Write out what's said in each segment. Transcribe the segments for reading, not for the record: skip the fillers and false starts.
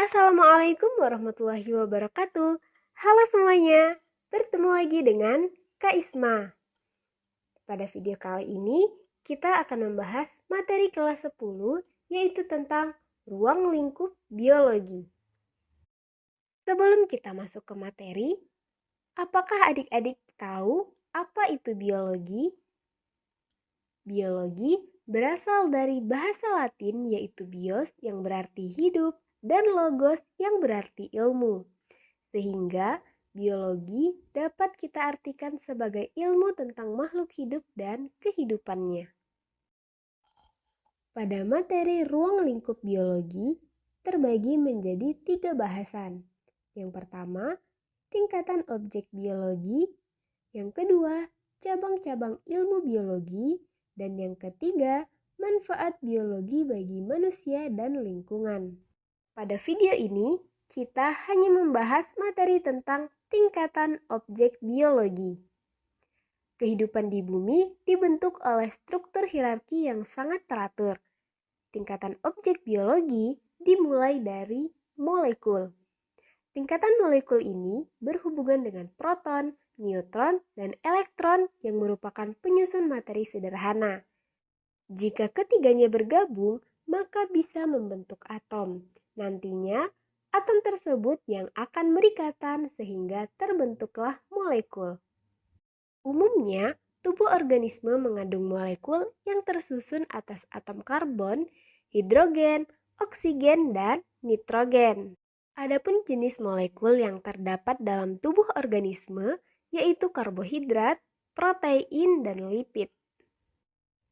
Assalamualaikum warahmatullahi wabarakatuh. Halo semuanya, bertemu lagi dengan Kak Isma. Pada video kali ini, kita akan membahas materi kelas 10, yaitu tentang ruang lingkup biologi. Sebelum kita masuk ke materi, apakah adik-adik tahu apa itu biologi? Biologi berasal dari bahasa Latin yaitu bios yang berarti hidup dan logos yang berarti ilmu. Sehingga biologi dapat kita artikan sebagai ilmu tentang makhluk hidup dan kehidupannya. Pada materi ruang lingkup biologi terbagi menjadi 3 bahasan. Yang pertama, tingkatan objek biologi. Yang kedua, cabang-cabang ilmu biologi. Dan yang ketiga, manfaat biologi bagi manusia dan lingkungan. Pada video ini, kita hanya membahas materi tentang tingkatan objek biologi. Kehidupan di bumi dibentuk oleh struktur hierarki yang sangat teratur. Tingkatan objek biologi dimulai dari molekul. Tingkatan molekul ini berhubungan dengan proton, neutron, dan elektron yang merupakan penyusun materi sederhana. Jika ketiganya bergabung, maka bisa membentuk atom. Nantinya, atom tersebut yang akan berikatan sehingga terbentuklah molekul. Umumnya, tubuh organisme mengandung molekul yang tersusun atas atom karbon, hidrogen, oksigen, dan nitrogen. Adapun jenis molekul yang terdapat dalam tubuh organisme yaitu karbohidrat, protein, dan lipid.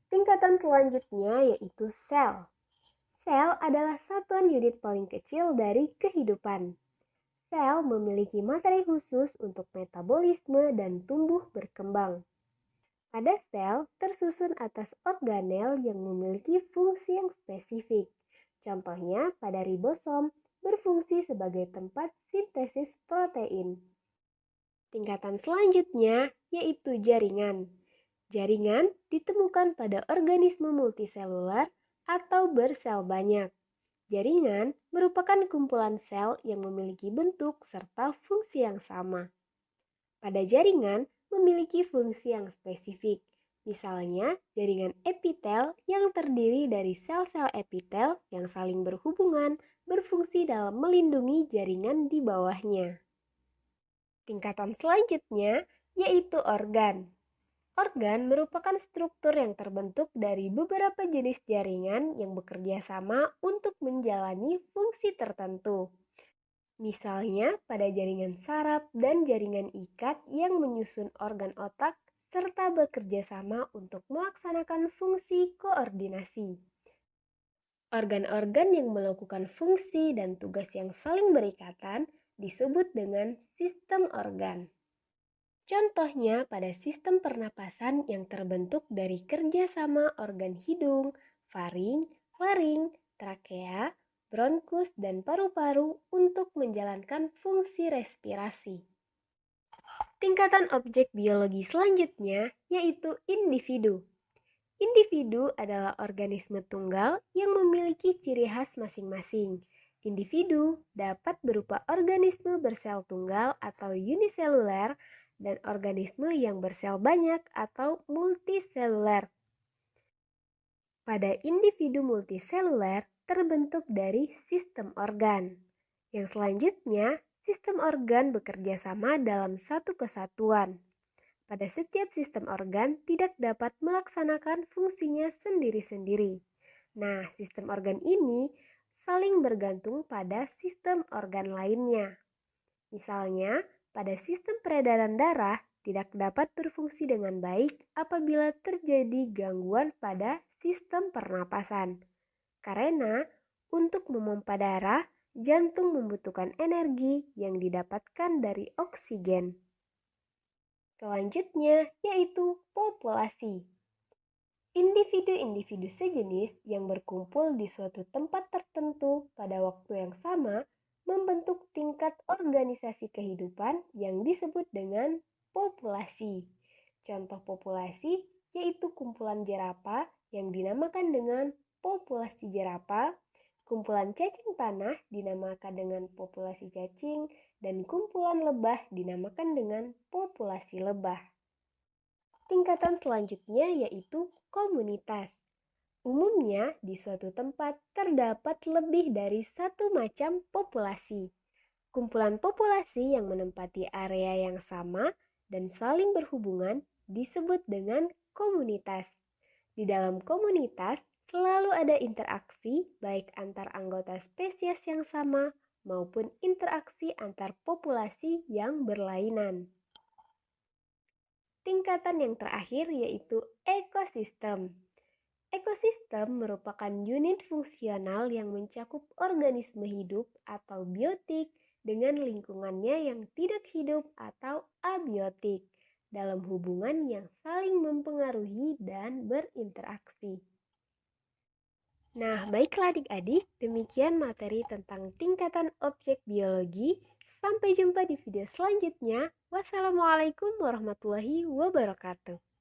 Tingkatan selanjutnya yaitu sel. Sel adalah satuan unit paling kecil dari kehidupan. Sel memiliki materi khusus untuk metabolisme dan tumbuh berkembang. Pada sel tersusun atas organel yang memiliki fungsi yang spesifik. Contohnya pada ribosom berfungsi sebagai tempat sintesis protein. Tingkatan selanjutnya yaitu jaringan. Jaringan ditemukan pada organisme multiselular atau bersel banyak. Jaringan merupakan kumpulan sel yang memiliki bentuk serta fungsi yang sama. Pada jaringan memiliki fungsi yang spesifik. Misalnya, jaringan epitel yang terdiri dari sel-sel epitel yang saling berhubungan berfungsi dalam melindungi jaringan di bawahnya. Tingkatan selanjutnya yaitu organ. Organ merupakan struktur yang terbentuk dari beberapa jenis jaringan yang bekerja sama untuk menjalani fungsi tertentu. Misalnya pada jaringan saraf dan jaringan ikat yang menyusun organ otak serta bekerja sama untuk melaksanakan fungsi koordinasi. Organ-organ yang melakukan fungsi dan tugas yang saling berikatan disebut dengan sistem organ. Contohnya pada sistem pernapasan yang terbentuk dari kerjasama organ hidung, faring, laring, trakea, bronkus, dan paru-paru untuk menjalankan fungsi respirasi. Tingkatan objek biologi selanjutnya yaitu individu. Individu adalah organisme tunggal yang memiliki ciri khas masing-masing. Individu dapat berupa organisme bersel tunggal atau uniseluler dan organisme yang bersel banyak atau multiseluler. Pada individu multiseluler terbentuk dari sistem organ. Yang selanjutnya, sistem organ bekerja sama dalam satu kesatuan. Pada setiap sistem organ tidak dapat melaksanakan fungsinya sendiri-sendiri. Nah, sistem organ ini saling bergantung pada sistem organ lainnya. Misalnya, pada sistem peredaran darah tidak dapat berfungsi dengan baik apabila terjadi gangguan pada sistem pernapasan. Karena untuk memompa darah, jantung membutuhkan energi yang didapatkan dari oksigen. Selanjutnya yaitu populasi. Individu-individu sejenis yang berkumpul di suatu tempat tertentu pada waktu yang sama membentuk tingkat organisasi kehidupan yang disebut dengan populasi. Contoh populasi yaitu kumpulan jerapah yang dinamakan dengan populasi jerapah, Kumpulan cacing tanah dinamakan dengan populasi cacing dan kumpulan lebah dinamakan dengan populasi lebah. Tingkatan selanjutnya yaitu komunitas. Umumnya di suatu tempat terdapat lebih dari satu macam populasi. Kumpulan populasi yang menempati area yang sama dan saling berhubungan disebut dengan komunitas. Di dalam komunitas selalu ada interaksi baik antar anggota spesies yang sama maupun interaksi antar populasi yang berlainan. Tingkatan yang terakhir yaitu ekosistem. Ekosistem merupakan unit fungsional yang mencakup organisme hidup atau biotik dengan lingkungannya yang tidak hidup atau abiotik dalam hubungan yang saling mempengaruhi dan berinteraksi. Nah, baiklah adik-adik, demikian materi tentang tingkatan objek biologi. Sampai jumpa di video selanjutnya. Wassalamualaikum warahmatullahi wabarakatuh.